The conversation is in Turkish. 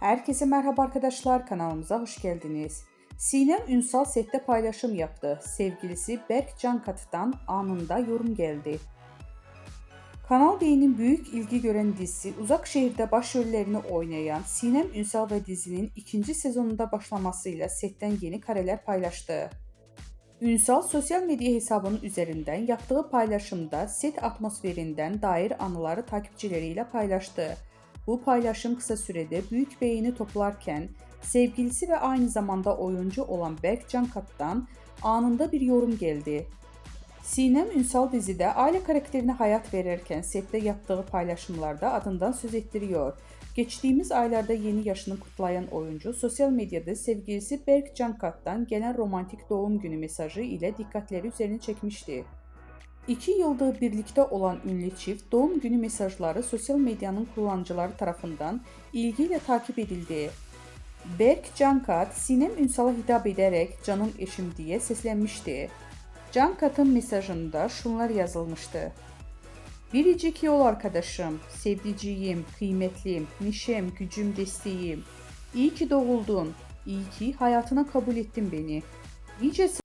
Herkese merhaba arkadaşlar, kanalımıza hoş geldiniz. Sinem Ünsal sette paylaşım yaptı. Sevgilisi Berk Cankatı'dan anında yorum geldi. Kanal D'nin büyük ilgi gören dizisi Uzak Şehir'de başrollerini oynayan Sinem Ünsal ve dizinin ikinci sezonunda başlamasıyla setten yeni kareler paylaştı. Ünsal sosyal medya hesabının üzerinden yaptığı paylaşımda set atmosferinden dair anıları takipçileriyle paylaştı. Bu paylaşım kısa sürede büyük beğeni toplarken sevgilisi ve aynı zamanda oyuncu olan Berk Cankat'tan anında bir yorum geldi. Sinem Ünsal dizide aile karakterine hayat verirken sette yaptığı paylaşımlarda adından söz ettiriyor. Geçtiğimiz aylarda yeni yaşını kutlayan oyuncu sosyal medyada sevgilisi Berk Cankat'tan gelen romantik doğum günü mesajı ile dikkatleri üzerine çekmişti. 2 yıldır birlikte olan ünlü çift doğum günü mesajları sosyal medyanın kullanıcıları tarafından ilgiyle takip edildi. Berk Cankat, Sinem Ünsal'a hitap ederek "canım eşim" diye seslenmişti. Cankat'ın mesajında şunlar yazılmıştı: "Biricik yol arkadaşım, sevdiceğim, kıymetlim, neşem, gücüm, desteğim. İyi ki doğuldun, iyi ki hayatına kabul ettin beni. Nice